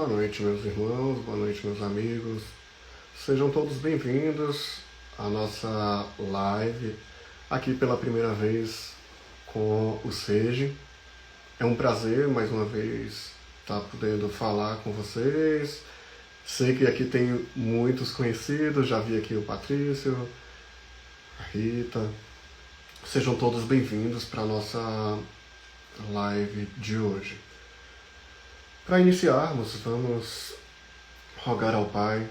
Boa noite, meus irmãos, boa noite, meus amigos. Sejam todos bem-vindos à nossa live aqui pela primeira vez com o Sege. É um prazer, mais uma vez, estar podendo falar com vocês. Sei que aqui tem muitos conhecidos, já vi aqui o Patrício, a Rita. Sejam todos bem-vindos para a nossa live de hoje. Para iniciarmos, vamos rogar ao Pai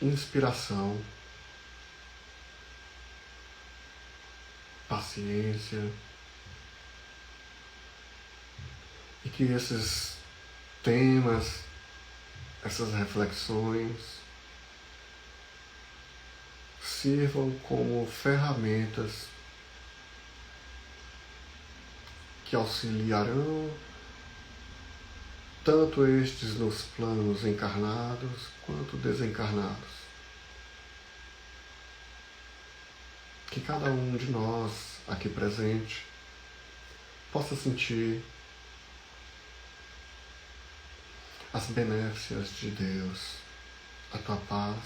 inspiração, paciência, e que esses temas, essas reflexões sirvam como ferramentas que auxiliarão tanto estes nos planos encarnados quanto desencarnados. Que cada um de nós aqui presente possa sentir as benéficas de Deus, a tua paz,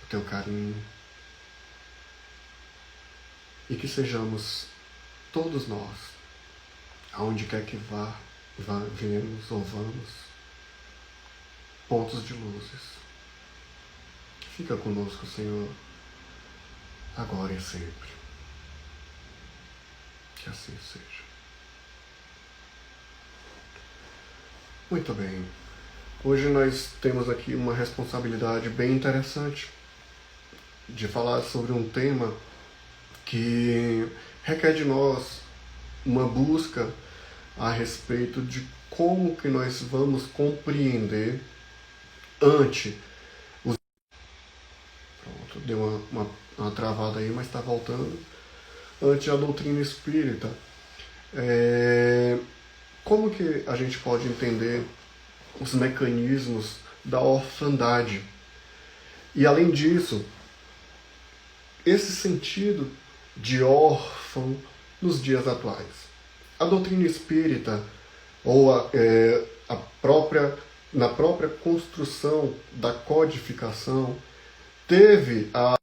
o teu carinho, e que sejamos todos nós, aonde quer que viemos ou vamos, pontos de luzes. Fica conosco, Senhor, agora e sempre. Que assim seja. Muito bem. Hoje nós temos aqui uma responsabilidade bem interessante de falar sobre um tema que requer de nós uma busca a respeito de como que nós vamos compreender ante os... Pronto, deu uma travada aí, mas está voltando. Ante a doutrina espírita. Como que a gente pode entender os mecanismos da orfandade? E além disso, esse sentido de órfão nos dias atuais. A doutrina espírita, ou na própria construção da codificação, teve a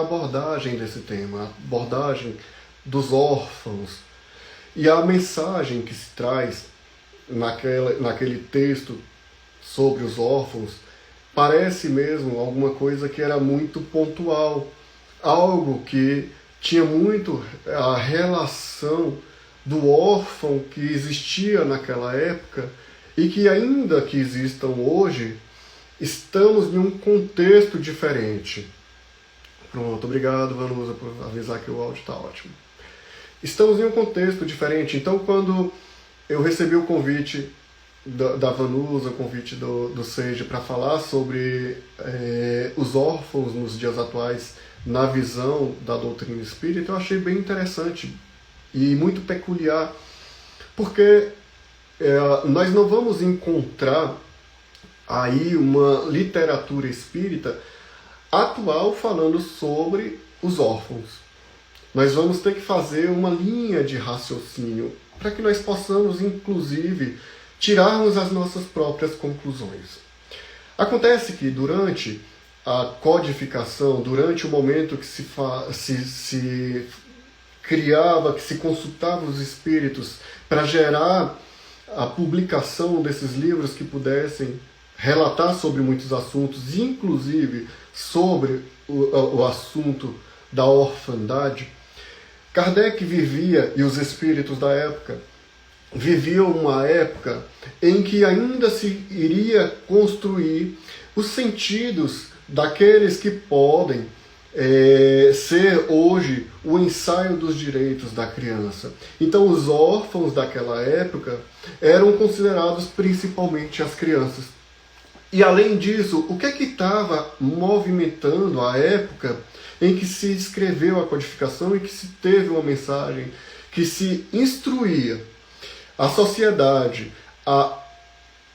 abordagem desse tema, a abordagem dos órfãos. E a mensagem que se traz naquele texto sobre os órfãos parece mesmo alguma coisa que era muito pontual, algo que tinha muito a relação do órfão que existia naquela época e que ainda que existam hoje, estamos em um contexto diferente. Pronto, obrigado, Vanusa, por avisar que o áudio está ótimo. Estamos em um contexto diferente, então quando eu recebi o convite da Vanusa, o convite do Sege para falar sobre os órfãos nos dias atuais, na visão da doutrina espírita, eu achei bem interessante e muito peculiar, porque nós não vamos encontrar aí uma literatura espírita atual falando sobre os órfãos. Nós vamos ter que fazer uma linha de raciocínio para que nós possamos, inclusive, tirarmos as nossas próprias conclusões. Acontece que durante a codificação, durante o momento que se criava, que se consultava os espíritos para gerar a publicação desses livros que pudessem relatar sobre muitos assuntos, inclusive sobre o assunto da orfandade, Kardec vivia, e os espíritos da época, viviam uma época em que ainda se iria construir os sentidos daqueles que podem ser hoje o ensaio dos direitos da criança. Então os órfãos daquela época eram considerados principalmente as crianças. E além disso, o que estava movimentando a época em que se escreveu a codificação e que se teve uma mensagem que se instruía a sociedade a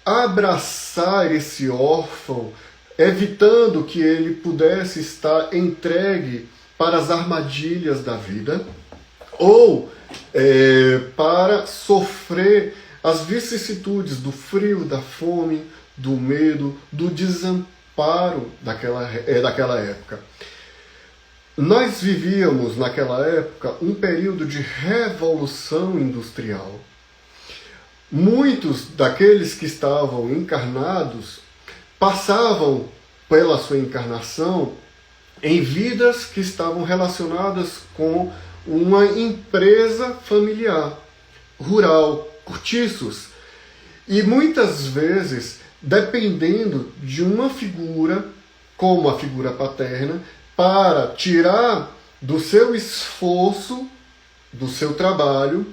abraçar esse órfão, evitando que ele pudesse estar entregue para as armadilhas da vida ou para sofrer as vicissitudes do frio, da fome, do medo, do desamparo daquela época. Nós vivíamos naquela época um período de revolução industrial. Muitos daqueles que estavam encarnados passavam pela sua encarnação em vidas que estavam relacionadas com uma empresa familiar, rural, cortiços. E muitas vezes, dependendo de uma figura, como a figura paterna, para tirar do seu esforço, do seu trabalho,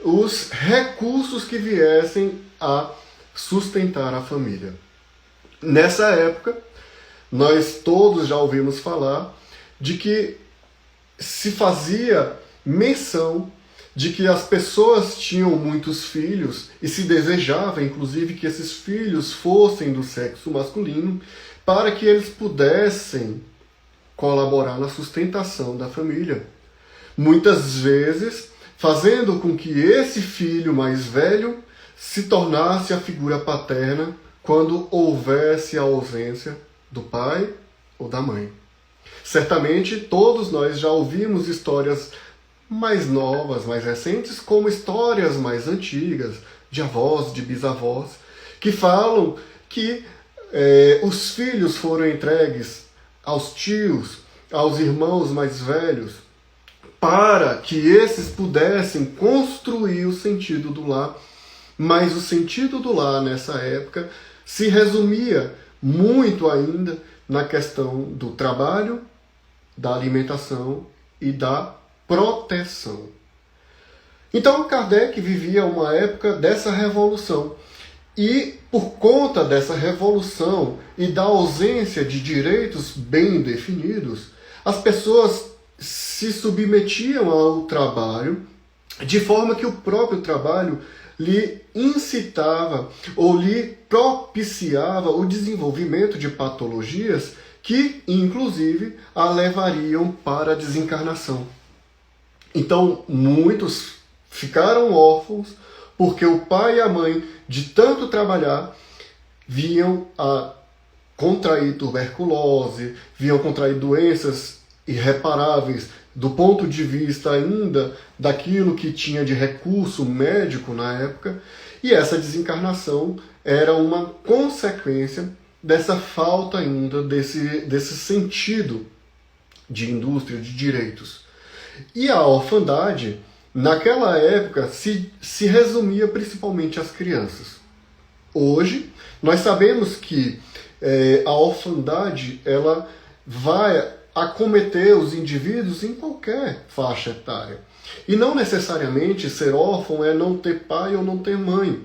os recursos que viessem a sustentar a família. Nessa época, nós todos já ouvimos falar de que se fazia menção de que as pessoas tinham muitos filhos e se desejava, inclusive, que esses filhos fossem do sexo masculino para que eles pudessem colaborar na sustentação da família. Muitas vezes, fazendo com que esse filho mais velho se tornasse a figura paterna quando houvesse a ausência do pai ou da mãe. Certamente todos nós já ouvimos histórias mais novas, mais recentes, como histórias mais antigas, de avós, de bisavós, que falam que os filhos foram entregues aos tios, aos irmãos mais velhos, para que esses pudessem construir o sentido do lar. Mas o sentido do lar nessa época se resumia muito ainda na questão do trabalho, da alimentação e da proteção. Então Kardec vivia uma época dessa revolução. E por conta dessa revolução e da ausência de direitos bem definidos, as pessoas se submetiam ao trabalho de forma que o próprio trabalho lhe incitava ou lhe propiciava o desenvolvimento de patologias que, inclusive, a levariam para a desencarnação. Então, muitos ficaram órfãos porque o pai e a mãe, de tanto trabalhar, vinham a contrair tuberculose, vinham contrair doenças irreparáveis do ponto de vista ainda daquilo que tinha de recurso médico na época, e essa desencarnação era uma consequência dessa falta ainda desse sentido de indústria, de direitos. E a orfandade, naquela época, se resumia principalmente às crianças. Hoje, nós sabemos que a orfandade ela vai acometer os indivíduos em qualquer faixa etária. E não necessariamente ser órfão é não ter pai ou não ter mãe.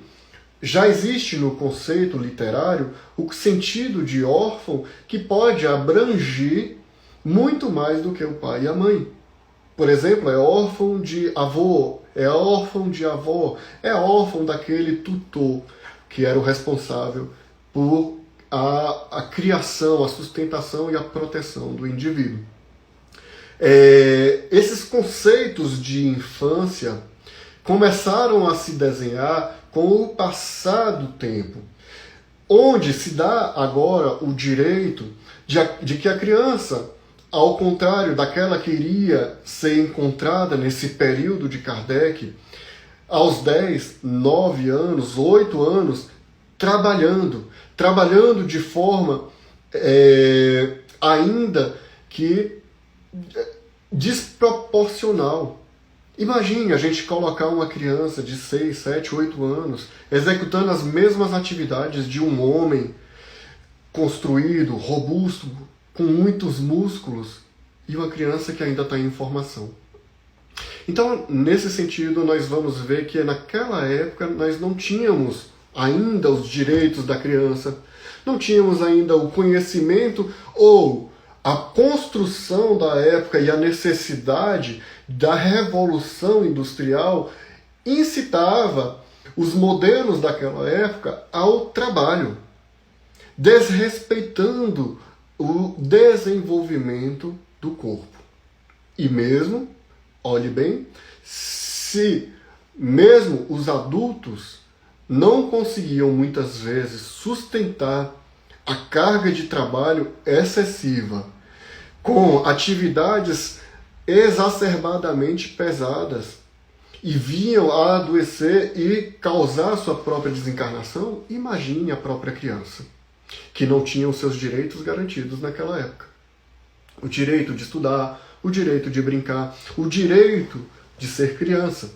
Já existe no conceito literário o sentido de órfão que pode abranger muito mais do que o pai e a mãe. Por exemplo, é órfão de avô, é órfão de avó, é órfão daquele tutor que era o responsável por a criação, a sustentação e a proteção do indivíduo. Esses conceitos de infância começaram a se desenhar com o passar do tempo, onde se dá agora o direito de que a criança, ao contrário daquela que iria ser encontrada nesse período de Kardec, aos 10, 9 anos, 8 anos, trabalhando de forma ainda que desproporcional. Imagine a gente colocar uma criança de 6, 7, 8 anos executando as mesmas atividades de um homem construído, robusto, com muitos músculos, e uma criança que ainda está em formação. Então, nesse sentido, nós vamos ver que naquela época nós não tínhamos ainda os direitos da criança, não tínhamos ainda o conhecimento ou a construção da época e a necessidade da revolução industrial incitava os modelos daquela época ao trabalho, desrespeitando o desenvolvimento do corpo. E mesmo, olhe bem, se mesmo os adultos não conseguiam muitas vezes sustentar a carga de trabalho excessiva, com atividades exacerbadamente pesadas, e vinham a adoecer e causar sua própria desencarnação, imagine a própria criança, que não tinha os seus direitos garantidos naquela época. O direito de estudar, o direito de brincar, o direito de ser criança.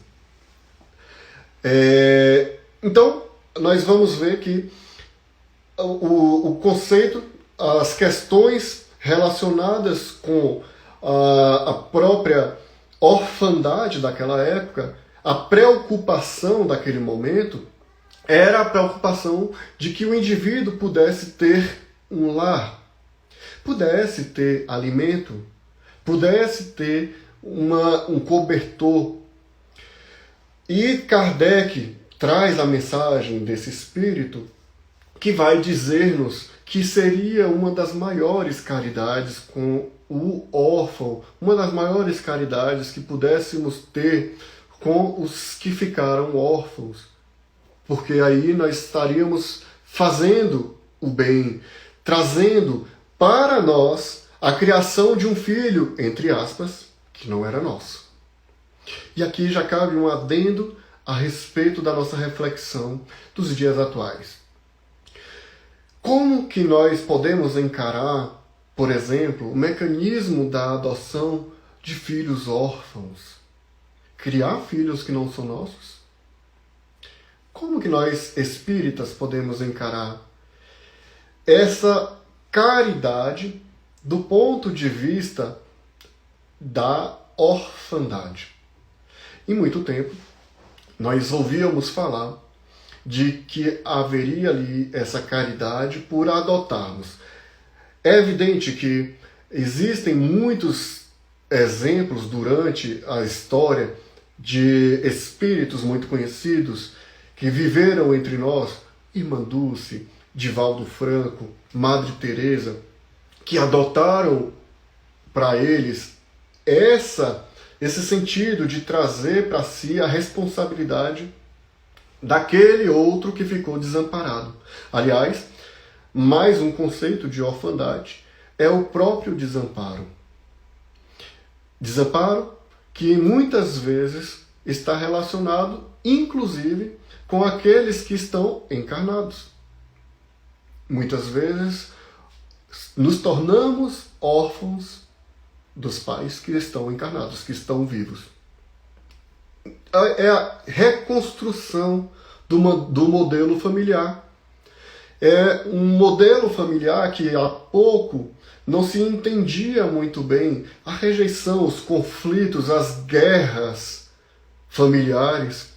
Então, nós vamos ver que o conceito, as questões relacionadas com a própria orfandade daquela época, a preocupação daquele momento era a preocupação de que o indivíduo pudesse ter um lar, pudesse ter alimento, pudesse ter um cobertor. E Kardec traz a mensagem desse espírito que vai dizer-nos que seria uma das maiores caridades com o órfão, uma das maiores caridades que pudéssemos ter com os que ficaram órfãos. Porque aí nós estaríamos fazendo o bem, trazendo para nós a criação de um filho, entre aspas, que não era nosso. E aqui já cabe um adendo a respeito da nossa reflexão dos dias atuais. Como que nós podemos encarar, por exemplo, o mecanismo da adoção de filhos órfãos? Criar filhos que não são nossos? Como que nós, espíritas, podemos encarar essa caridade do ponto de vista da orfandade? Em muito tempo, nós ouvíamos falar de que haveria ali essa caridade por adotarmos. É evidente que existem muitos exemplos durante a história de espíritos muito conhecidos que viveram entre nós, Irmã Dulce, Divaldo Franco, Madre Teresa, que adotaram para eles esse sentido de trazer para si a responsabilidade daquele outro que ficou desamparado. Aliás, mais um conceito de orfandade é o próprio desamparo. Desamparo que muitas vezes está relacionado, inclusive, com aqueles que estão encarnados. Muitas vezes nos tornamos órfãos dos pais que estão encarnados, que estão vivos. É a reconstrução do modelo familiar. É um modelo familiar que há pouco não se entendia muito bem a rejeição, os conflitos, as guerras familiares,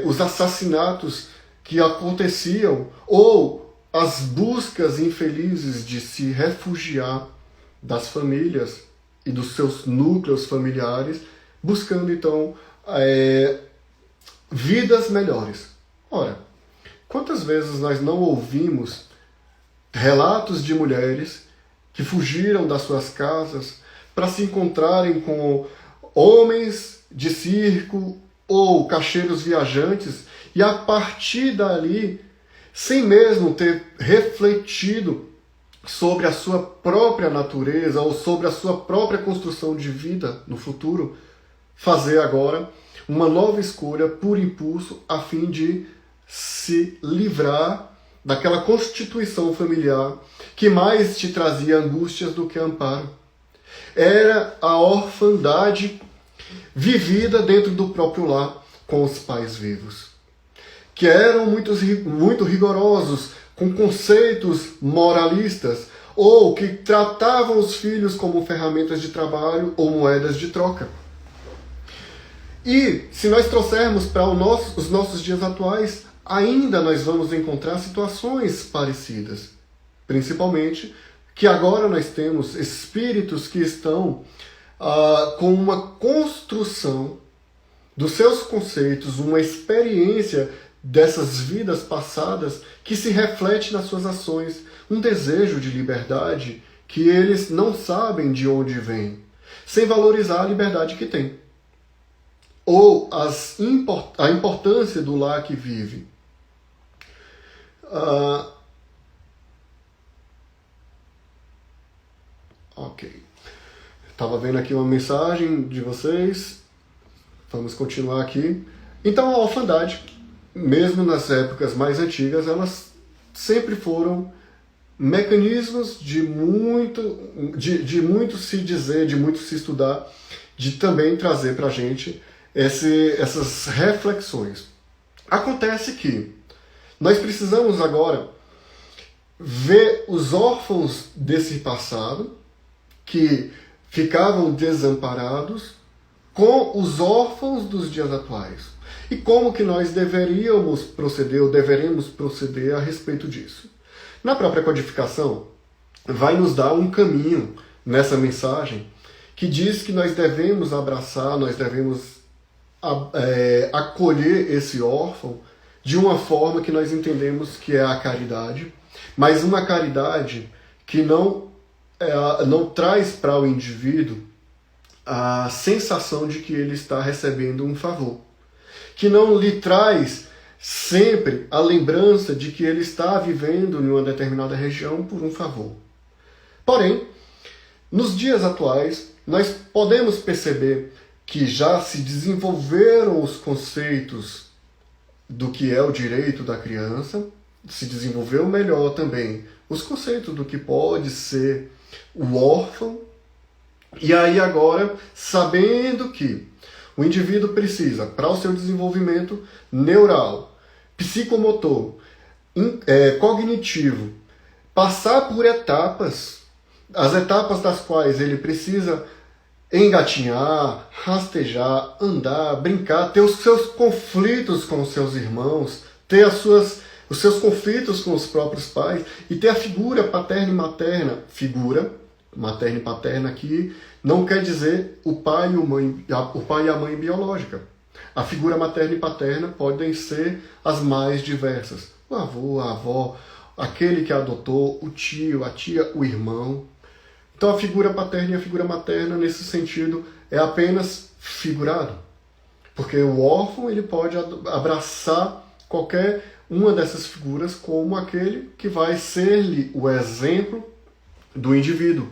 os assassinatos que aconteciam ou as buscas infelizes de se refugiar das famílias e dos seus núcleos familiares, buscando então vidas melhores. Ora, quantas vezes nós não ouvimos relatos de mulheres que fugiram das suas casas para se encontrarem com homens de circo ou cacheiros viajantes e a partir dali, sem mesmo ter refletido sobre a sua própria natureza ou sobre a sua própria construção de vida no futuro, fazer agora uma nova escolha por impulso a fim de se livrar daquela constituição familiar que mais te trazia angústias do que amparo. Era a orfandade vivida dentro do próprio lar com os pais vivos, que eram muito rigorosos, com conceitos moralistas, ou que tratavam os filhos como ferramentas de trabalho ou moedas de troca. E se nós trouxermos para os nossos dias atuais, ainda nós vamos encontrar situações parecidas. Principalmente que agora nós temos espíritos que estão com uma construção dos seus conceitos, uma experiência dessas vidas passadas que se reflete nas suas ações, um desejo de liberdade que eles não sabem de onde vem, sem valorizar a liberdade que têm. ou a importância do lar que vive. Ok. Estava vendo aqui uma mensagem de vocês. Vamos continuar aqui. Então a orfandade, mesmo nas épocas mais antigas, elas sempre foram mecanismos de muito se dizer, de muito se estudar, de também trazer para a gente essas reflexões. Acontece que nós precisamos agora ver os órfãos desse passado, que ficavam desamparados, com os órfãos dos dias atuais. E como que nós deveríamos proceder, ou deveremos proceder a respeito disso. Na própria codificação, vai nos dar um caminho nessa mensagem que diz que nós devemos abraçar, nós devemos acolher esse órfão de uma forma que nós entendemos que é a caridade, mas uma caridade que não traz para o indivíduo a sensação de que ele está recebendo um favor, que não lhe traz sempre a lembrança de que ele está vivendo em uma determinada região por um favor. Porém, nos dias atuais, nós podemos perceber que já se desenvolveram os conceitos do que é o direito da criança, se desenvolveu melhor também os conceitos do que pode ser o órfão, e aí agora, sabendo que o indivíduo precisa, para o seu desenvolvimento neural, psicomotor, cognitivo, passar por etapas, as etapas das quais ele precisa engatinhar, rastejar, andar, brincar, ter os seus conflitos com os seus irmãos, ter os seus conflitos com os próprios pais, e ter a figura paterna e materna. Figura materna e paterna aqui não quer dizer o pai e a mãe biológica. A figura materna e paterna podem ser as mais diversas. O avô, a avó, aquele que adotou, o tio, a tia, o irmão. Então a figura paterna e a figura materna, nesse sentido, é apenas figurado. Porque o órfão ele pode abraçar qualquer uma dessas figuras como aquele que vai ser-lhe o exemplo do indivíduo.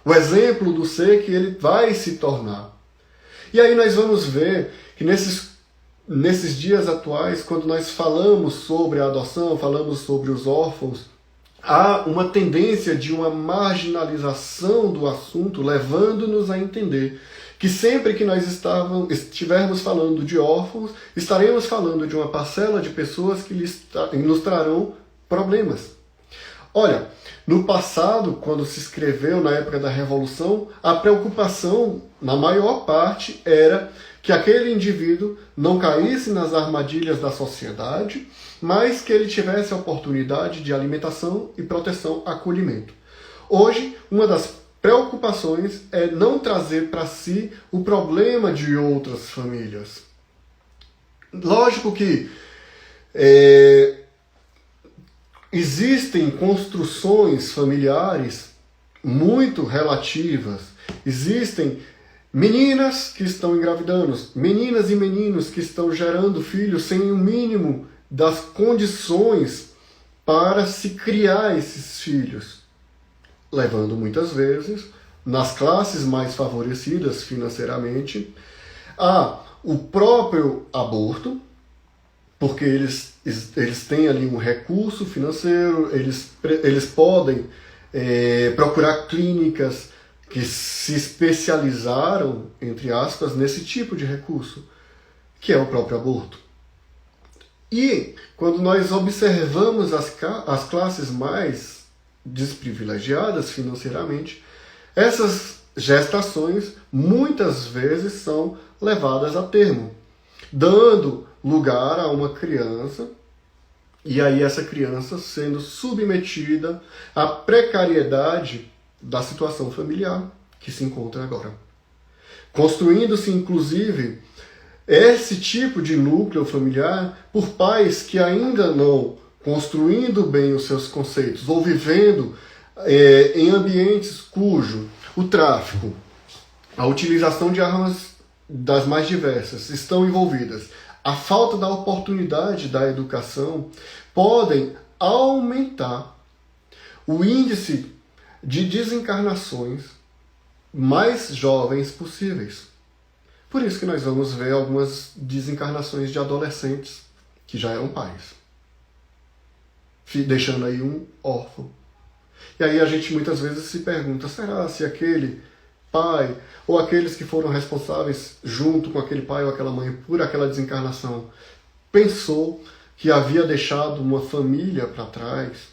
O exemplo do ser que ele vai se tornar. E aí nós vamos ver que nesses dias atuais, quando nós falamos sobre a adoção, falamos sobre os órfãos, há uma tendência de uma marginalização do assunto, levando-nos a entender que sempre que nós estivermos falando de órfãos, estaremos falando de uma parcela de pessoas que nos trarão problemas. Olha, no passado, quando se escreveu na época da Revolução, a preocupação, na maior parte, era que aquele indivíduo não caísse nas armadilhas da sociedade, mas que ele tivesse a oportunidade de alimentação e proteção, acolhimento. Hoje, uma das preocupações é não trazer para si o problema de outras famílias. Lógico que existem construções familiares muito relativas, existem meninas que estão engravidando, meninas e meninos que estão gerando filhos sem o mínimo das condições para se criar esses filhos, levando muitas vezes, nas classes mais favorecidas financeiramente, a o próprio aborto, porque eles têm ali um recurso financeiro, eles podem procurar clínicas que se especializaram, entre aspas, nesse tipo de recurso, que é o próprio aborto. E quando nós observamos as classes mais desprivilegiadas financeiramente, essas gestações muitas vezes são levadas a termo, dando lugar a uma criança, e aí essa criança sendo submetida à precariedade da situação familiar que se encontra agora. Construindo-se, inclusive, esse tipo de núcleo familiar por pais que ainda não construindo bem os seus conceitos, ou vivendo em ambientes cujo o tráfico, a utilização de armas das mais diversas estão envolvidas, a falta da oportunidade da educação, podem aumentar o índice de desencarnações mais jovens possíveis. Por isso que nós vamos ver algumas desencarnações de adolescentes que já eram pais, deixando aí um órfão. E aí a gente muitas vezes se pergunta, será se aquele pai ou aqueles que foram responsáveis junto com aquele pai ou aquela mãe por aquela desencarnação pensou que havia deixado uma família para trás,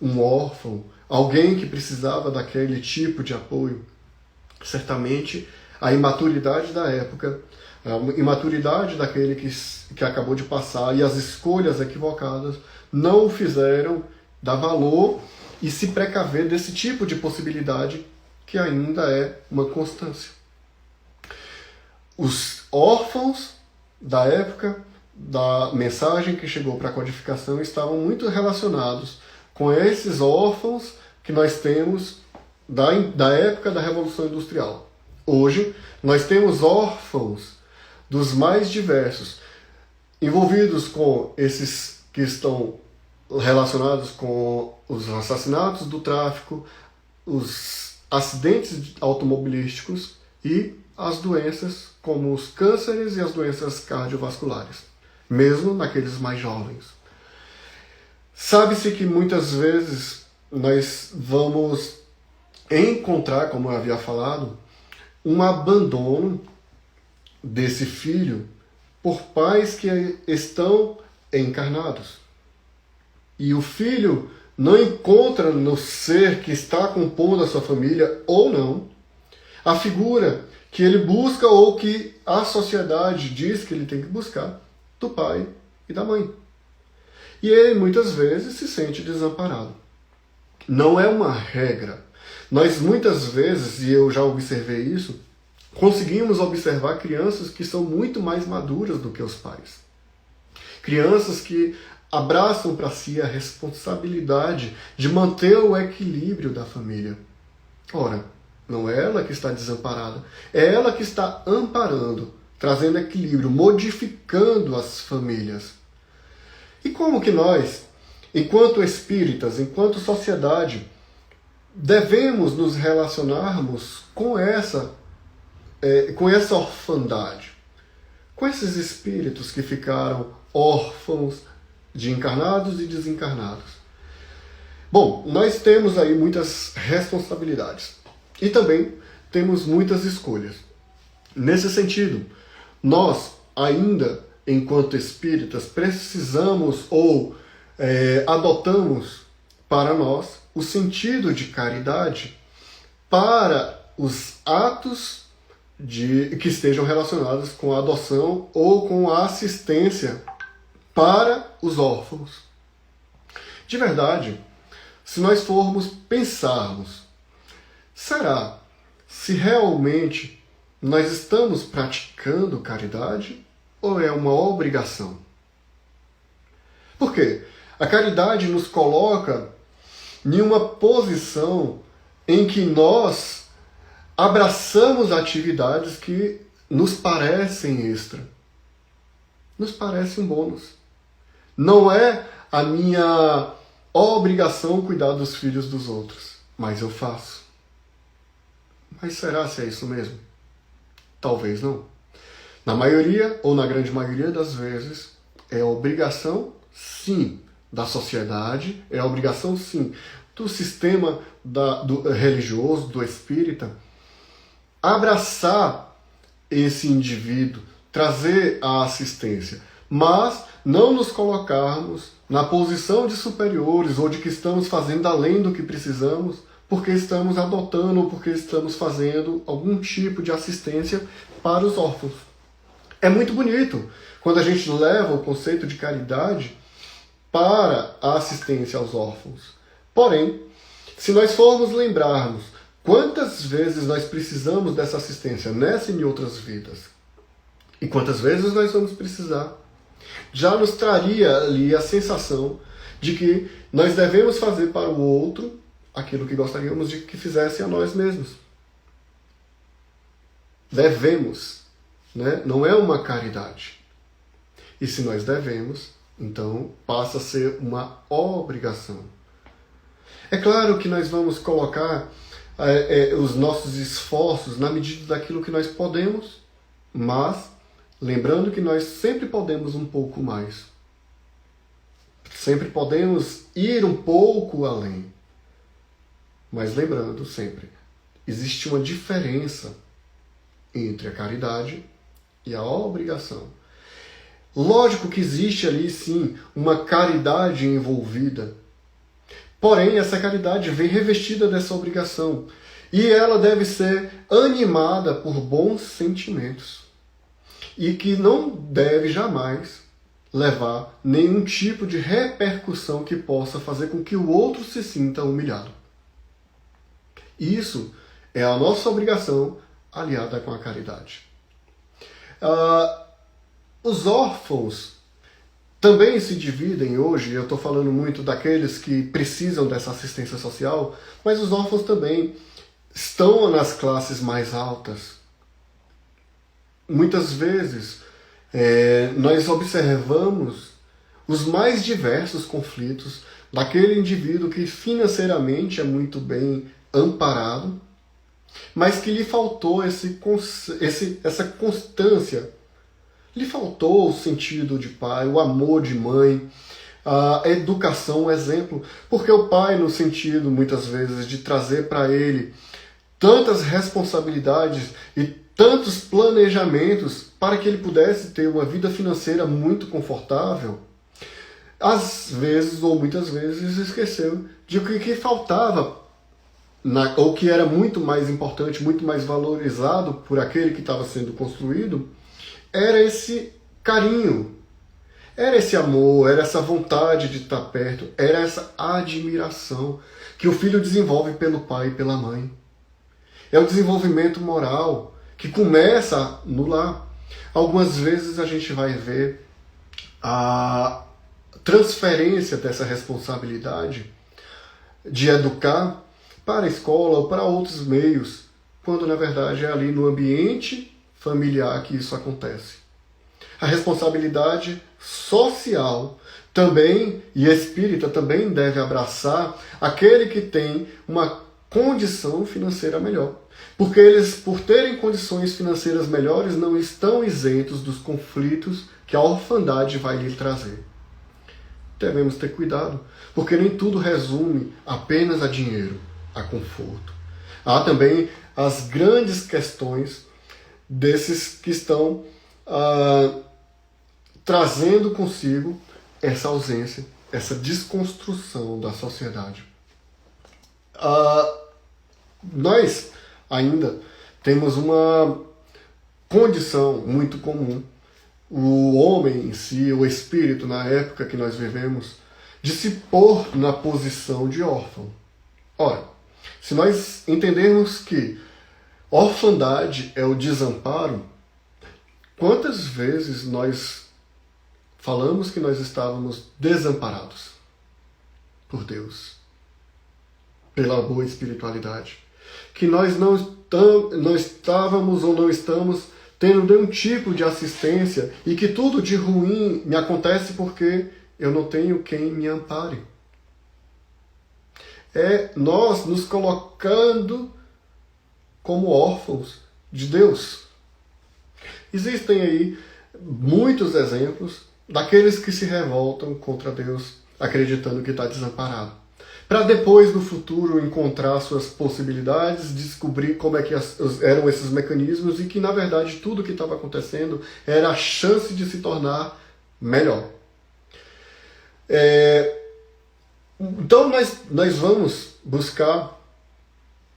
um órfão, alguém que precisava daquele tipo de apoio? Certamente a imaturidade da época, a imaturidade daquele que acabou de passar e as escolhas equivocadas não o fizeram dar valor e se precaver desse tipo de possibilidade que ainda é uma constância. Os órfãos da época da mensagem que chegou para a codificação estavam muito relacionados com esses órfãos que nós temos da época da Revolução Industrial. Hoje, nós temos órfãos dos mais diversos, envolvidos com esses que estão relacionados com os assassinatos do tráfico, os acidentes automobilísticos e as doenças como os cânceres e as doenças cardiovasculares, mesmo naqueles mais jovens. Sabe-se que muitas vezes nós vamos encontrar, como eu havia falado, um abandono desse filho por pais que estão encarnados. E o filho não encontra no ser que está compondo a sua família, ou não, a figura que ele busca ou que a sociedade diz que ele tem que buscar do pai e da mãe. E ele muitas vezes se sente desamparado. Não é uma regra. Nós muitas vezes, e eu já observei isso, conseguimos observar crianças que são muito mais maduras do que os pais. Crianças que abraçam para si a responsabilidade de manter o equilíbrio da família. Ora, não é ela que está desamparada, é ela que está amparando, trazendo equilíbrio, modificando as famílias. E como que nós, enquanto espíritas, enquanto sociedade, devemos nos relacionarmos com essa orfandade, com esses espíritos que ficaram órfãos de encarnados e desencarnados? Bom, nós temos aí muitas responsabilidades e também temos muitas escolhas. Nesse sentido, nós ainda, enquanto espíritas, precisamos ou adotamos para nós o sentido de caridade para os atos que estejam relacionados com a adoção ou com a assistência para os órfãos. De verdade, se nós formos pensarmos, será se realmente nós estamos praticando caridade ou é uma obrigação? Por quê? A caridade nos coloca em uma posição em que nós abraçamos atividades que nos parecem extra, nos parece um bônus. Não é a minha obrigação cuidar dos filhos dos outros, mas eu faço. Mas será se é isso mesmo? Talvez não. Na maioria, ou na grande maioria das vezes, é obrigação, sim, da sociedade, é obrigação, sim, do sistema do religioso, do espírita, abraçar esse indivíduo, trazer a assistência, mas não nos colocarmos na posição de superiores ou de que estamos fazendo além do que precisamos, porque estamos adotando ou porque estamos fazendo algum tipo de assistência para os órfãos. É muito bonito quando a gente leva o conceito de caridade para a assistência aos órfãos. Porém, se nós formos lembrarmos quantas vezes nós precisamos dessa assistência nessa e em outras vidas, e quantas vezes nós vamos precisar, já nos traria ali a sensação de que nós devemos fazer para o outro aquilo que gostaríamos de que fizesse a nós mesmos. Devemos. né? Não é uma caridade. E se nós devemos, então passa a ser uma obrigação. É claro que nós vamos colocar os nossos esforços na medida daquilo que nós podemos, mas lembrando que nós sempre podemos um pouco mais. Sempre podemos ir um pouco além. Mas lembrando sempre, existe uma diferença entre a caridade e a obrigação. Lógico que existe ali sim uma caridade envolvida. Porém, essa caridade vem revestida dessa obrigação. E ela deve ser animada por bons sentimentos. E que não deve jamais levar nenhum tipo de repercussão que possa fazer com que o outro se sinta humilhado. Isso é a nossa obrigação aliada com a caridade. Os órfãos também se dividem hoje, eu estou falando muito daqueles que precisam dessa assistência social, mas os órfãos também estão nas classes mais altas. Muitas vezes nós observamos os mais diversos conflitos daquele indivíduo que financeiramente é muito bem amparado, mas que lhe faltou essa constância. Lhe faltou o sentido de pai, o amor de mãe, a educação, o exemplo. Porque o pai, no sentido, muitas vezes, de trazer para ele tantas responsabilidades e tantos planejamentos para que ele pudesse ter uma vida financeira muito confortável, às vezes, ou muitas vezes, esqueceu de o que faltava, ou que era muito mais importante, muito mais valorizado por aquele que estava sendo construído, era esse carinho, era esse amor, era essa vontade de estar perto, era essa admiração que o filho desenvolve pelo pai e pela mãe. É o desenvolvimento moral que começa no lar. Algumas vezes a gente vai ver a transferência dessa responsabilidade de educar para a escola ou para outros meios, quando na verdade é ali no ambiente familiar que isso acontece. A responsabilidade social também, e espírita também deve abraçar aquele que tem uma condição financeira melhor. Porque eles, por terem condições financeiras melhores, não estão isentos dos conflitos que a orfandade vai lhe trazer. Devemos ter cuidado, porque nem tudo resume apenas a dinheiro, a conforto. Há também as grandes questões desses que estão trazendo consigo essa ausência, essa desconstrução da sociedade. Nós ainda temos uma condição muito comum, o homem em si, o espírito na época que nós vivemos, de se pôr na posição de órfão. Ora, se nós entendermos que orfandade é o desamparo, quantas vezes nós falamos que nós estávamos desamparados por Deus, pela boa espiritualidade, que nós não estávamos ou não estamos tendo nenhum tipo de assistência e que tudo de ruim me acontece porque eu não tenho quem me ampare. É nós nos colocando como órfãos de Deus. Existem aí muitos exemplos daqueles que se revoltam contra Deus, acreditando que está desamparado. Para depois, no futuro, encontrar suas possibilidades, descobrir como é que eram esses mecanismos e que, na verdade, tudo o que estava acontecendo era a chance de se tornar melhor. Então, nós vamos buscar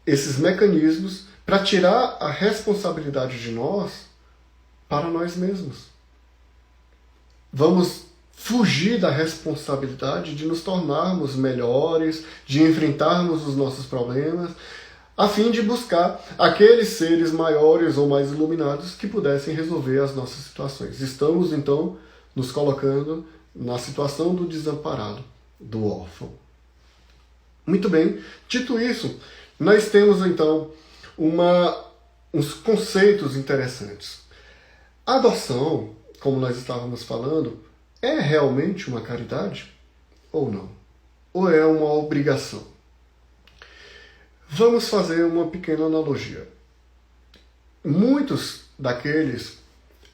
esses mecanismos para tirar a responsabilidade de nós para nós mesmos. Vamos fugir da responsabilidade de nos tornarmos melhores, de enfrentarmos os nossos problemas, a fim de buscar aqueles seres maiores ou mais iluminados que pudessem resolver as nossas situações. Estamos, então, nos colocando na situação do desamparado, do órfão. Muito bem, dito isso, nós temos, então, uns conceitos interessantes. A adoção, como nós estávamos falando, é realmente uma caridade ou não? Ou é uma obrigação? Vamos fazer uma pequena analogia. Muitos daqueles,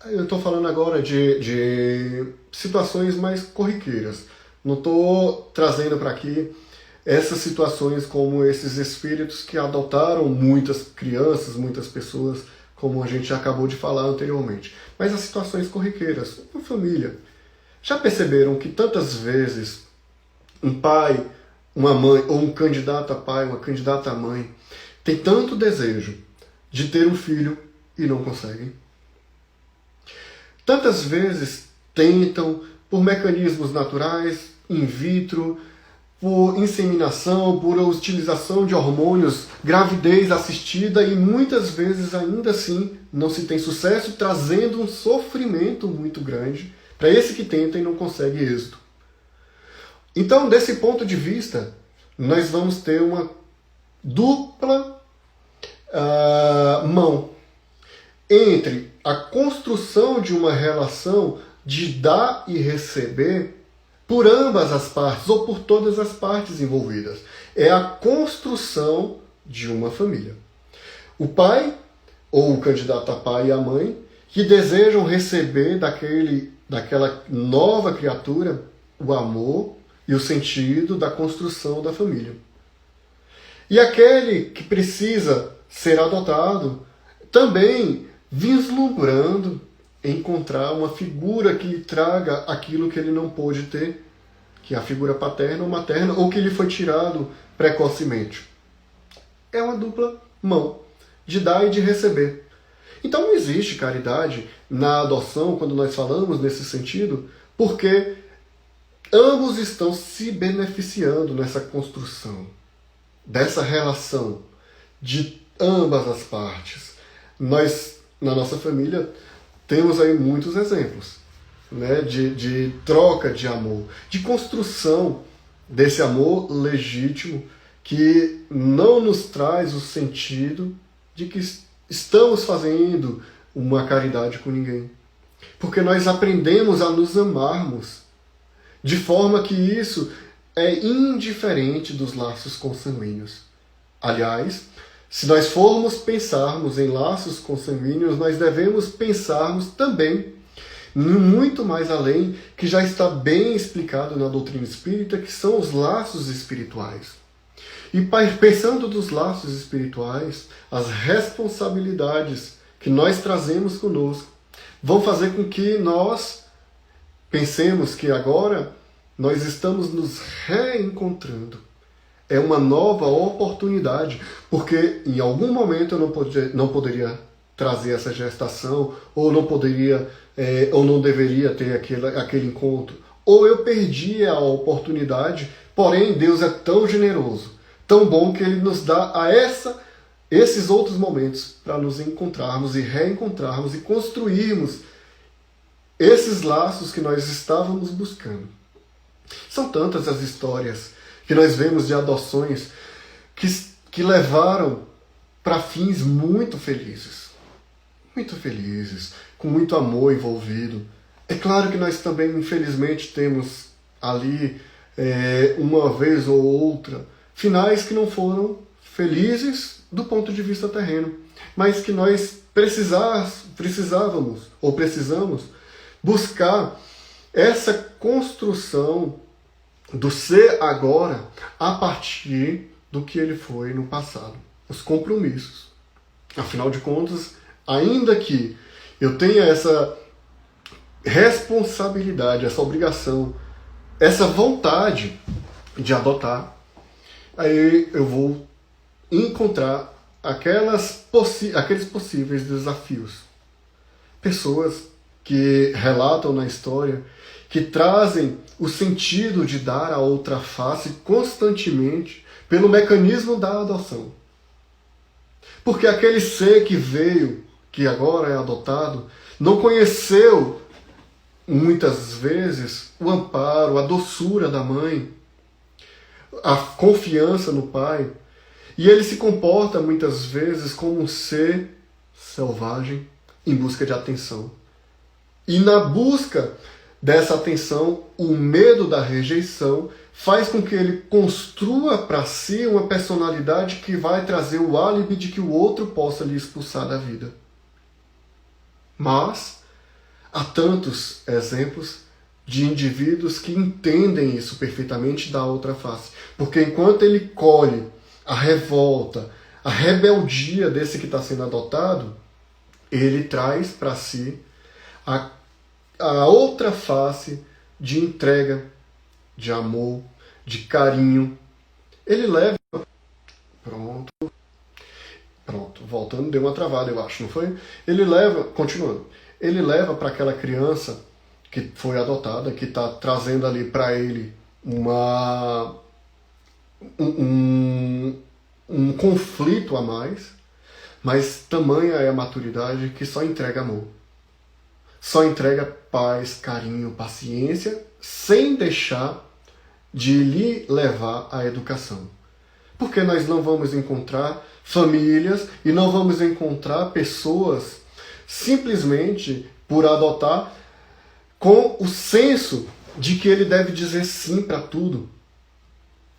eu estou falando agora de situações mais corriqueiras, não estou trazendo para aqui essas situações como esses espíritos que adotaram muitas crianças, muitas pessoas, como a gente acabou de falar anteriormente. Mas as situações corriqueiras, uma família. Já perceberam que tantas vezes um pai, uma mãe, ou um candidato a pai, uma candidata a mãe, tem tanto desejo de ter um filho e não conseguem? Tantas vezes tentam, por mecanismos naturais, in vitro, por inseminação, por utilização de hormônios, gravidez assistida, e muitas vezes ainda assim não se tem sucesso, trazendo um sofrimento muito grande para esse que tenta e não consegue êxito. Então, desse ponto de vista, nós vamos ter uma dupla mão entre a construção de uma relação de dar e receber por ambas as partes, ou por todas as partes envolvidas. É a construção de uma família. O pai, ou o candidato a pai e a mãe, que desejam receber daquela nova criatura o amor e o sentido da construção da família. E aquele que precisa ser adotado, também vislumbrando encontrar uma figura que lhe traga aquilo que ele não pôde ter, que é a figura paterna ou materna, ou que lhe foi tirado precocemente. É uma dupla mão, de dar e de receber. Então não existe caridade na adoção, quando nós falamos nesse sentido, porque ambos estão se beneficiando nessa construção, dessa relação de ambas as partes. Nós, na nossa família, temos aí muitos exemplos, né, de troca de amor, de construção desse amor legítimo que não nos traz o sentido de que estamos fazendo uma caridade com ninguém. Porque nós aprendemos a nos amarmos, de forma que isso é indiferente dos laços consanguíneos. Aliás, se nós formos pensarmos em laços consanguíneos, nós devemos pensarmos também muito mais além, que já está bem explicado na doutrina espírita, que são os laços espirituais. E pensando dos laços espirituais, as responsabilidades que nós trazemos conosco vão fazer com que nós pensemos que agora nós estamos nos reencontrando. É uma nova oportunidade, porque em algum momento eu não poderia trazer essa gestação, ou não poderia, ou não deveria ter aquele encontro. Ou eu perdi a oportunidade, porém Deus é tão generoso, tão bom, que Ele nos dá esses outros momentos para nos encontrarmos e reencontrarmos e construirmos esses laços que nós estávamos buscando. São tantas as histórias que nós vemos de adoções que levaram para fins muito felizes, com muito amor envolvido. É claro que nós também, infelizmente, temos ali, uma vez ou outra, finais que não foram felizes do ponto de vista terreno, mas que nós precisávamos ou precisamos buscar essa construção do ser agora a partir do que ele foi no passado. Os compromissos. Afinal de contas, ainda que eu tenha essa responsabilidade, essa obrigação, essa vontade de adotar, aí eu vou encontrar aqueles possíveis desafios. Pessoas que relatam na história, que trazem o sentido de dar a outra face constantemente pelo mecanismo da adoção. Porque aquele ser que veio, que agora é adotado, não conheceu muitas vezes o amparo, a doçura da mãe, a confiança no pai, e ele se comporta muitas vezes como um ser selvagem em busca de atenção. E na busca dessa atenção, o medo da rejeição faz com que ele construa para si uma personalidade que vai trazer o álibi de que o outro possa lhe expulsar da vida. Mas há tantos exemplos de indivíduos que entendem isso perfeitamente da outra face. Porque enquanto ele colhe a revolta, a rebeldia desse que está sendo adotado, ele traz para si a outra face de entrega, de amor, de carinho. Ele leva... Pronto, voltando, deu uma travada, eu acho, não foi? Ele leva, continuando, ele leva para aquela criança que foi adotada, que está trazendo ali para ele um conflito a mais, mas tamanha é a maturidade que só entrega amor. Só entrega paz, carinho, paciência, sem deixar de lhe levar à educação. Porque nós não vamos encontrar famílias e não vamos encontrar pessoas simplesmente por adotar com o senso de que ele deve dizer sim para tudo.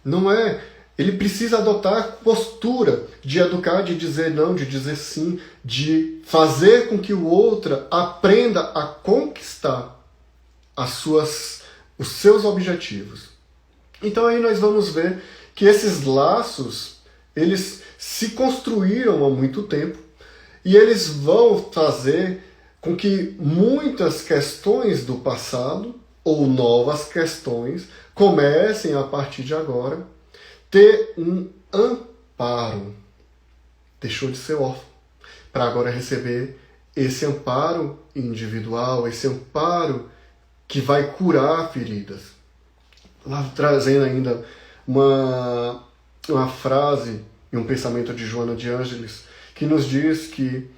Não é. Ele precisa adotar a postura de educar, de dizer não, de dizer sim, de fazer com que o outro aprenda a conquistar os seus objetivos. Então aí nós vamos ver que esses laços, eles se construíram há muito tempo e eles vão fazer com que muitas questões do passado ou novas questões comecem a partir de agora ter um amparo. Deixou de ser órfão para agora receber esse amparo individual, esse amparo que vai curar feridas. Lá trazendo ainda uma frase e um pensamento de Joana de Ângeles que nos diz que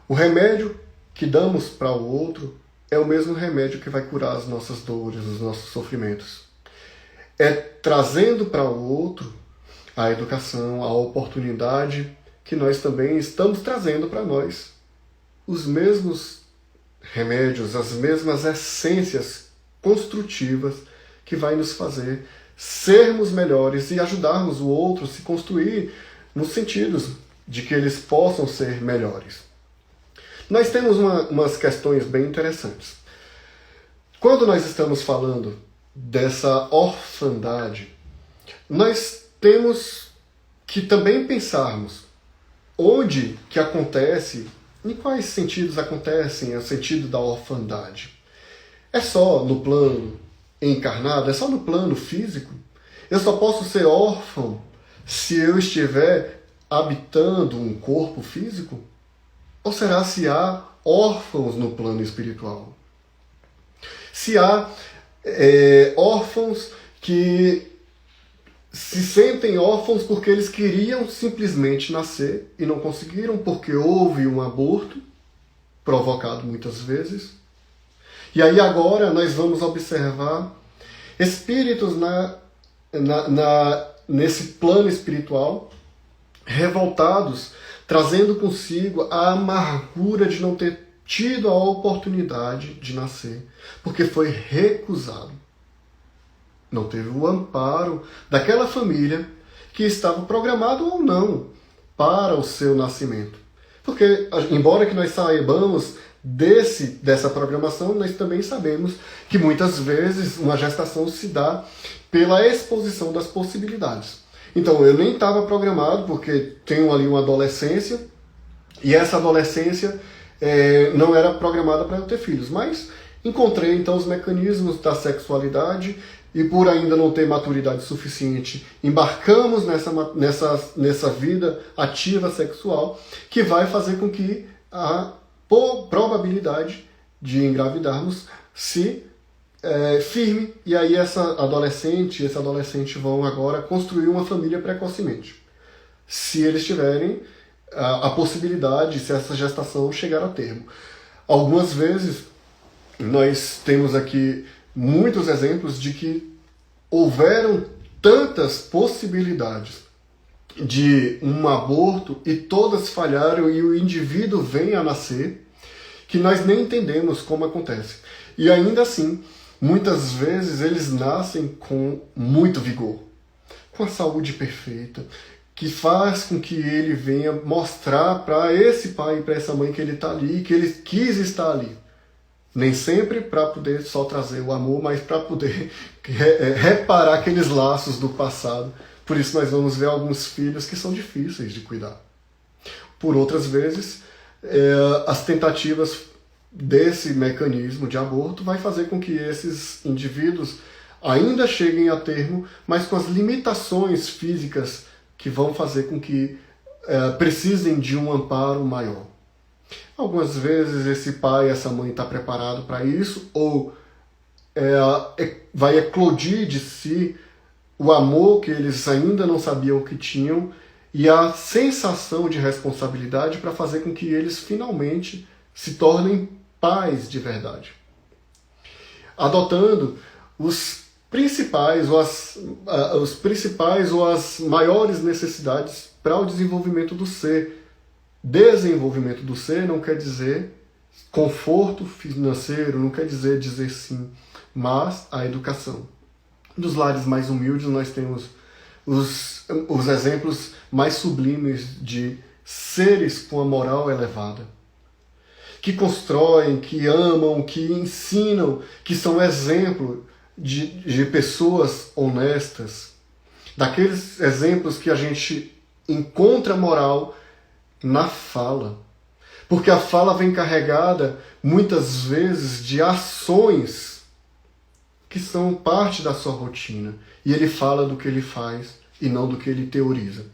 o remédio que damos para o outro é o mesmo remédio que vai curar as nossas dores, os nossos sofrimentos. É trazendo para o outro a educação, a oportunidade que nós também estamos trazendo para nós. Os mesmos remédios, as mesmas essências construtivas que vai nos fazer sermos melhores e ajudarmos o outro a se construir nos sentidos de que eles possam ser melhores. Nós temos umas questões bem interessantes. Quando nós estamos falando dessa orfandade, nós temos que também pensarmos onde que acontece, em quais sentidos acontecem o sentido da orfandade. É só no plano encarnado? É só no plano físico? Eu só posso ser órfão se eu estiver habitando um corpo físico? Ou será se há órfãos no plano espiritual? Se há órfãos que se sentem órfãos porque eles queriam simplesmente nascer e não conseguiram porque houve um aborto, provocado muitas vezes. E aí agora nós vamos observar espíritos nesse plano espiritual, revoltados, trazendo consigo a amargura de não ter tido a oportunidade de nascer, porque foi recusado. Não teve o amparo daquela família que estava programado ou não para o seu nascimento. Porque, embora que nós saibamos dessa programação, nós também sabemos que muitas vezes uma gestação se dá pela exposição das possibilidades. Então, eu nem estava programado, porque tenho ali uma adolescência, e essa adolescência não era programada para eu ter filhos, mas encontrei então os mecanismos da sexualidade e por ainda não ter maturidade suficiente, embarcamos nessa vida ativa sexual que vai fazer com que a probabilidade de engravidarmos se firme, e aí esse adolescente vão agora construir uma família precocemente. Se eles tiverem a possibilidade, se essa gestação chegar a termo. Algumas vezes nós temos aqui muitos exemplos de que houveram tantas possibilidades de um aborto e todas falharam e o indivíduo vem a nascer, que nós nem entendemos como acontece. E ainda assim, muitas vezes eles nascem com muito vigor, com a saúde perfeita, que faz com que ele venha mostrar para esse pai e para essa mãe que ele está ali, que ele quis estar ali. Nem sempre para poder só trazer o amor, mas para poder reparar aqueles laços do passado. Por isso nós vamos ver alguns filhos que são difíceis de cuidar. Por outras vezes, as tentativas desse mecanismo de aborto vai fazer com que esses indivíduos ainda cheguem a termo, mas com as limitações físicas que vão fazer com que precisem de um amparo maior. Algumas vezes esse pai, essa mãe está preparado para isso, ou vai eclodir de si o amor que eles ainda não sabiam que tinham e a sensação de responsabilidade para fazer com que eles finalmente se tornem pais de verdade. Adotando os principais ou as maiores necessidades para o desenvolvimento do ser. Desenvolvimento do ser não quer dizer conforto financeiro, não quer dizer sim, mas a educação. Dos lares mais humildes nós temos os exemplos mais sublimes de seres com a moral elevada, que constroem, que amam, que ensinam, que são exemplo de pessoas honestas, daqueles exemplos que a gente encontra moral na fala. Porque a fala vem carregada, muitas vezes, de ações que são parte da sua rotina. E ele fala do que ele faz e não do que ele teoriza.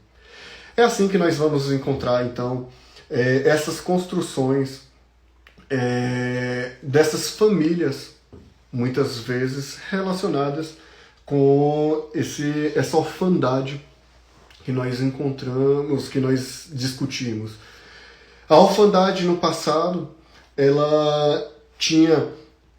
É assim que nós vamos encontrar, então, essas construções dessas famílias, muitas vezes relacionadas com essa orfandade que nós encontramos, que nós discutimos. A orfandade no passado, ela tinha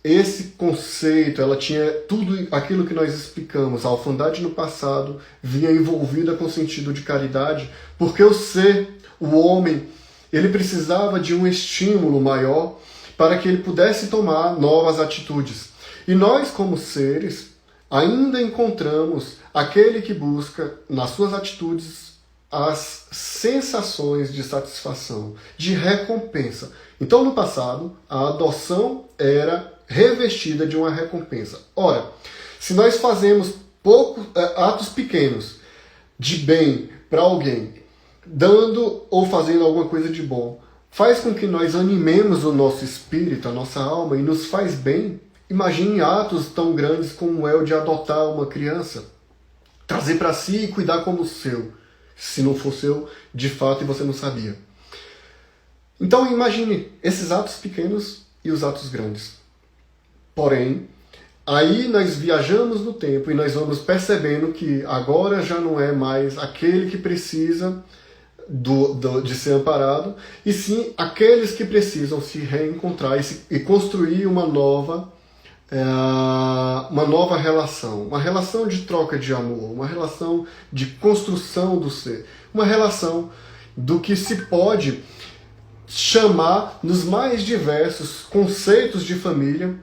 esse conceito, ela tinha tudo aquilo que nós explicamos. A orfandade no passado vinha envolvida com o sentido de caridade, porque o homem, ele precisava de um estímulo maior para que ele pudesse tomar novas atitudes. E nós, como seres, ainda encontramos aquele que busca, nas suas atitudes, as sensações de satisfação, de recompensa. Então, no passado, a adoção era revestida de uma recompensa. Ora, se nós fazemos atos pequenos de bem para alguém, dando ou fazendo alguma coisa de bom, faz com que nós animemos o nosso espírito, a nossa alma, e nos faz bem. Imagine atos tão grandes como é o de adotar uma criança, trazer para si e cuidar como seu, se não for seu de fato e você não sabia. Então imagine esses atos pequenos e os atos grandes. Porém, aí nós viajamos no tempo e nós vamos percebendo que agora já não é mais aquele que precisa de ser amparado, e sim aqueles que precisam se reencontrar e construir uma nova relação, uma relação de troca de amor, uma relação de construção do ser, uma relação do que se pode chamar nos mais diversos conceitos de família,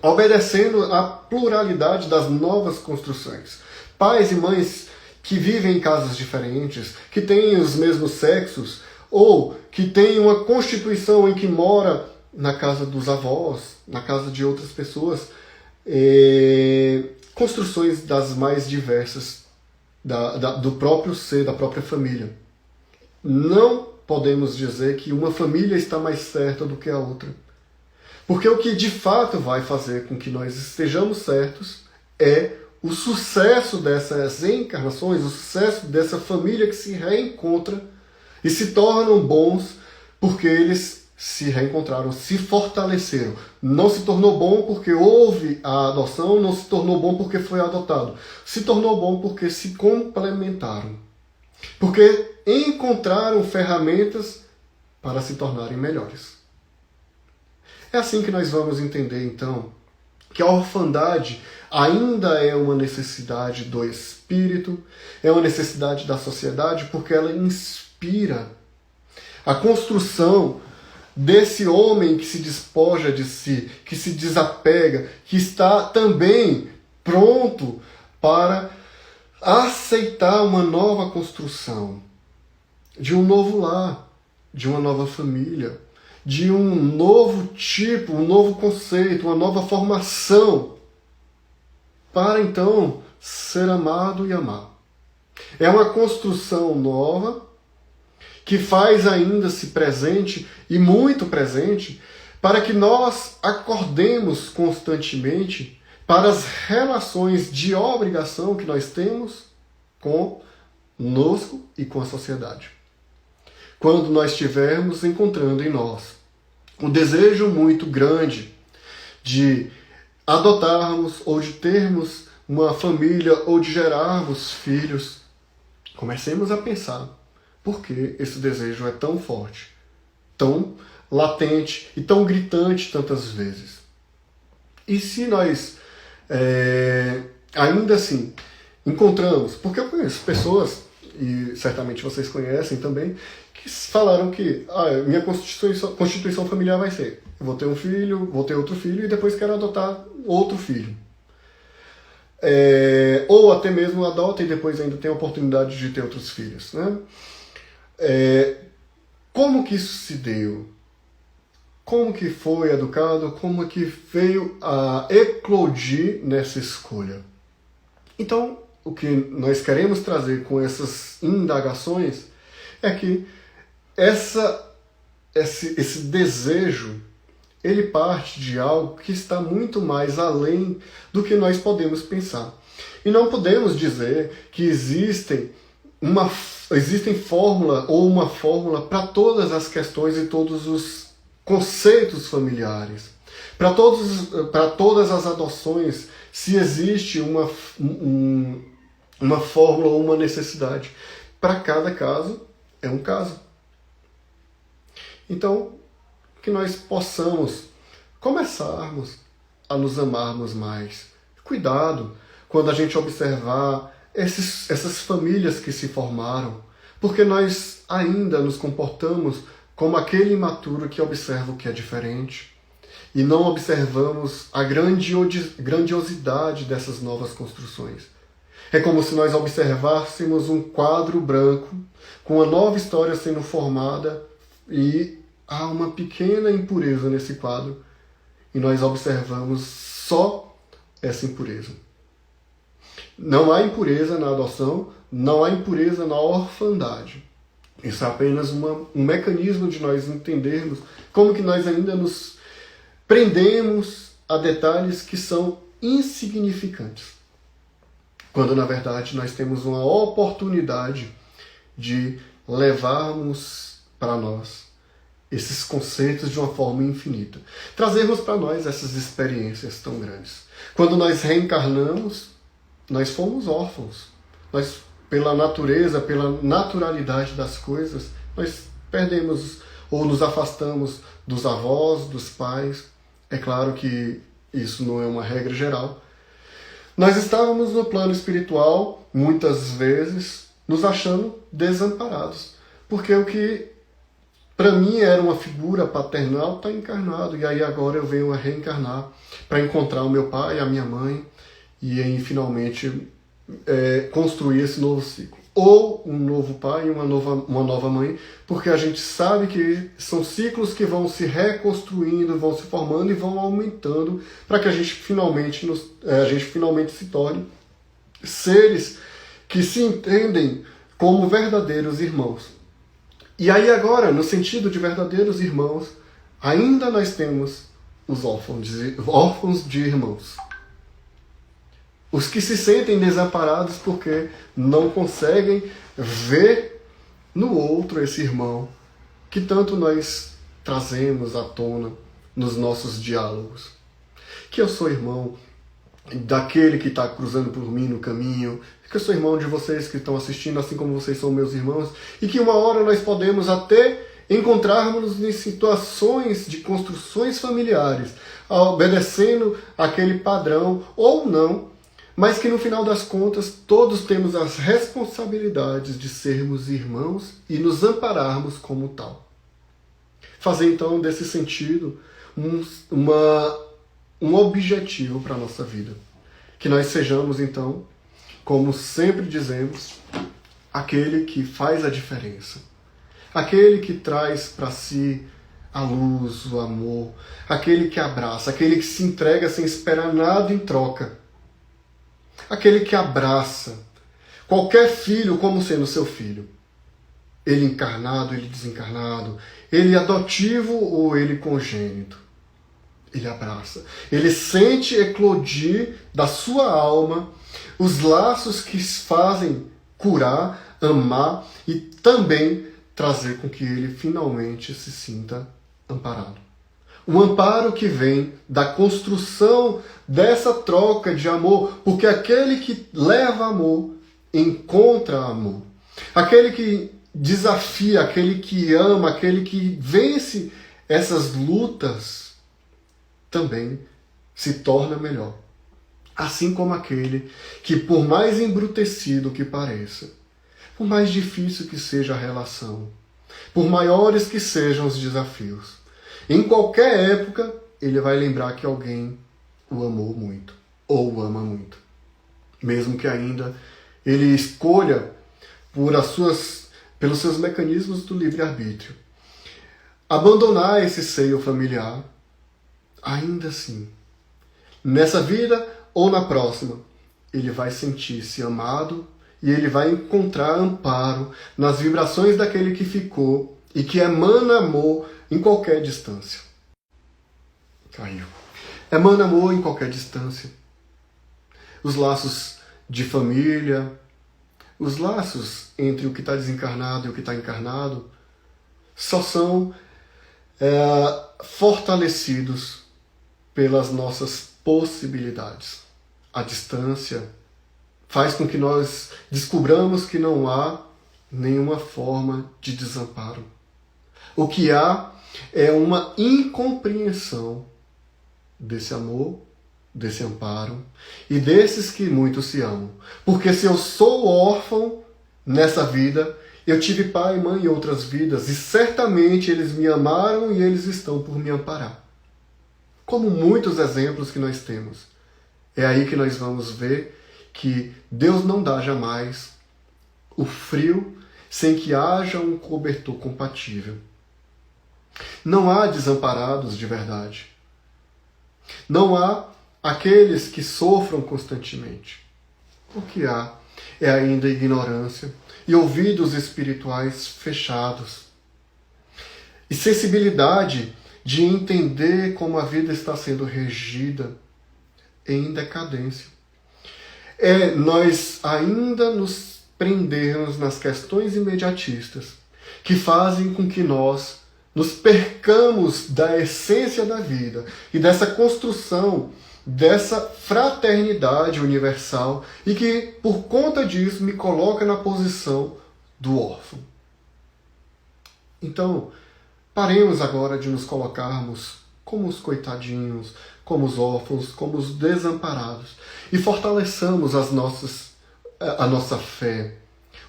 obedecendo à pluralidade das novas construções. Pais e mães que vivem em casas diferentes, que têm os mesmos sexos, ou que têm uma constituição em que mora na casa dos avós, na casa de outras pessoas, construções das mais diversas do próprio ser, da própria família. Não podemos dizer que uma família está mais certa do que a outra. Porque o que de fato vai fazer com que nós estejamos certos é o sucesso dessas encarnações, o sucesso dessa família que se reencontra e se tornam bons porque eles se reencontraram, se fortaleceram. Não se tornou bom porque houve a adoção, não se tornou bom porque foi adotado. Se tornou bom porque se complementaram. Porque encontraram ferramentas para se tornarem melhores. É assim que nós vamos entender, então, que a orfandade ainda é uma necessidade do espírito, é uma necessidade da sociedade, porque ela inspira. a construção desse homem que se despoja de si, que se desapega, que está também pronto para aceitar uma nova construção, de um novo lar, de uma nova família, de um novo tipo, um novo conceito, uma nova formação, para então ser amado e amar. É uma construção nova que faz ainda-se presente, e muito presente, para que nós acordemos constantemente para as relações de obrigação que nós temos conosco e com a sociedade. Quando nós estivermos encontrando em nós um desejo muito grande de adotarmos ou de termos uma família ou de gerarmos filhos, comecemos a pensar por que esse desejo é tão forte, tão latente e tão gritante tantas vezes. E se nós ainda assim encontramos, porque eu conheço pessoas, e certamente vocês conhecem também, que falaram que minha constituição familiar vai ser: eu vou ter um filho, vou ter outro filho e depois quero adotar outro filho. Ou até mesmo adota e depois ainda tem a oportunidade de ter outros filhos, né? Como que isso se deu? Como que foi educado? Como que veio a eclodir nessa escolha? Então, o que nós queremos trazer com essas indagações é que esse desejo, ele parte de algo que está muito mais além do que nós podemos pensar. E não podemos dizer que existem fórmula ou uma fórmula para todas as questões e todos os conceitos familiares. Para todas as adoções, se existe uma fórmula ou uma necessidade. Para cada caso, é um caso. Então, que nós possamos começarmos a nos amarmos mais. Cuidado quando a gente observar essas famílias que se formaram, porque nós ainda nos comportamos como aquele imaturo que observa o que é diferente e não observamos a grandiosidade dessas novas construções. É como se nós observássemos um quadro branco com uma nova história sendo formada e há uma pequena impureza nesse quadro e nós observamos só essa impureza. Não há impureza na adoção, não há impureza na orfandade. Isso é apenas um mecanismo de nós entendermos como que nós ainda nos prendemos a detalhes que são insignificantes, quando na verdade nós temos uma oportunidade de levarmos para nós esses conceitos de uma forma infinita, trazermos para nós essas experiências tão grandes. Quando nós reencarnamos, nós fomos órfãos. Nós, pela natureza, pela naturalidade das coisas, nós perdemos ou nos afastamos dos avós, dos pais. É claro que isso não é uma regra geral. Nós estávamos no plano espiritual, muitas vezes, nos achando desamparados. Porque o que para mim era uma figura paternal está encarnado. E aí agora eu venho a reencarnar para encontrar o meu pai, a minha mãe, e aí finalmente construir esse novo ciclo. Ou um novo pai e uma nova mãe, porque a gente sabe que são ciclos que vão se reconstruindo, vão se formando e vão aumentando para que a gente finalmente se torne seres que se entendem como verdadeiros irmãos. E aí agora, no sentido de verdadeiros irmãos, ainda nós temos os órfãos de irmãos. Os que se sentem desamparados porque não conseguem ver no outro esse irmão que tanto nós trazemos à tona nos nossos diálogos. Que eu sou irmão daquele que está cruzando por mim no caminho, que eu sou irmão de vocês que estão assistindo, assim como vocês são meus irmãos, e que uma hora nós podemos até encontrarmos em situações de construções familiares, obedecendo aquele padrão ou não, mas que no final das contas todos temos as responsabilidades de sermos irmãos e nos ampararmos como tal. Fazer então desse sentido um objetivo para a nossa vida. Que nós sejamos então, como sempre dizemos, aquele que faz a diferença. Aquele que traz para si a luz, o amor, aquele que abraça, aquele que se entrega sem esperar nada em troca. Aquele que abraça qualquer filho como sendo seu filho. Ele encarnado, ele desencarnado, ele adotivo ou ele congênito. Ele abraça. Ele sente eclodir da sua alma os laços que fazem curar, amar e também trazer com que ele finalmente se sinta amparado. Um amparo que vem da construção dessa troca de amor, porque aquele que leva amor encontra amor. Aquele que desafia, aquele que ama, aquele que vence essas lutas também se torna melhor. Assim como aquele que, por mais embrutecido que pareça, por mais difícil que seja a relação, por maiores que sejam os desafios, em qualquer época ele vai lembrar que alguém o amou muito, ou o ama muito. Mesmo que ainda ele escolha pelos seus mecanismos do livre-arbítrio abandonar esse seio familiar, ainda assim, nessa vida ou na próxima, ele vai sentir-se amado e ele vai encontrar amparo nas vibrações daquele que ficou e que emana amor em qualquer distância. Caiu. Emana amor em qualquer distância. Os laços de família, os laços entre o que está desencarnado e o que está encarnado, só são fortalecidos pelas nossas possibilidades. A distância faz com que nós descubramos que não há nenhuma forma de desamparo. O que há é uma incompreensão desse amor, desse amparo e desses que muito se amam. Porque se eu sou órfão nessa vida, eu tive pai e mãe em outras vidas e certamente eles me amaram e eles estão por me amparar. Como muitos exemplos que nós temos. É aí que nós vamos ver que Deus não dá jamais o frio sem que haja um cobertor compatível. Não há desamparados de verdade. Não há aqueles que sofram constantemente. O que há é ainda ignorância e ouvidos espirituais fechados. E sensibilidade de entender como a vida está sendo regida em decadência. Nós ainda nos prendermos nas questões imediatistas que fazem com que nós nos percamos da essência da vida e dessa construção, dessa fraternidade universal e que, por conta disso, me coloca na posição do órfão. Então, paremos agora de nos colocarmos como os coitadinhos, como os órfãos, como os desamparados e fortaleçamos a nossa fé,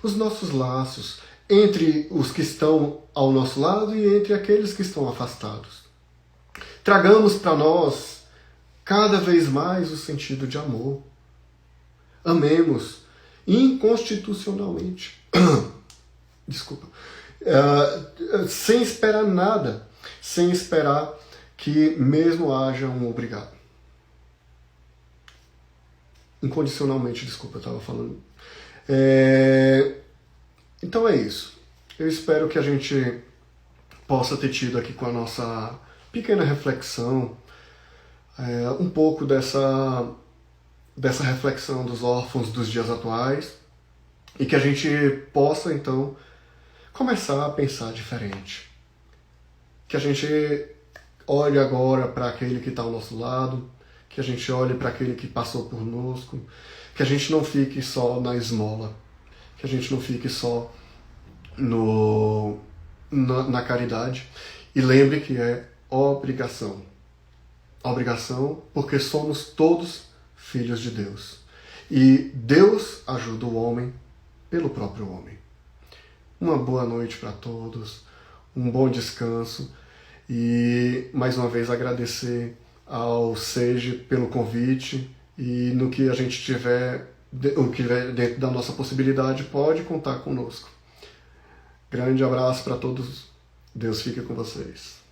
os nossos laços entre os que estão ao nosso lado e entre aqueles que estão afastados. Tragamos para nós cada vez mais o sentido de amor. Amemos inconstitucionalmente. Desculpa. Sem esperar nada. Sem esperar que mesmo haja um obrigado. Incondicionalmente, desculpa, eu estava falando. Então é isso. Eu espero que a gente possa ter tido aqui com a nossa pequena reflexão um pouco dessa reflexão dos órfãos dos dias atuais e que a gente possa, então, começar a pensar diferente. Que a gente olhe agora para aquele que está ao nosso lado, que a gente olhe para aquele que passou por conosco, que a gente não fique só na esmola, que a gente não fique só na caridade. E lembre que é obrigação. Obrigação porque somos todos filhos de Deus. E Deus ajuda o homem pelo próprio homem. Uma boa noite para todos, um bom descanso E mais uma vez agradecer ao SEGE pelo convite, e no que a gente tiver, o que tiver dentro da nossa possibilidade, pode contar conosco. Grande abraço para todos. Deus fique com vocês.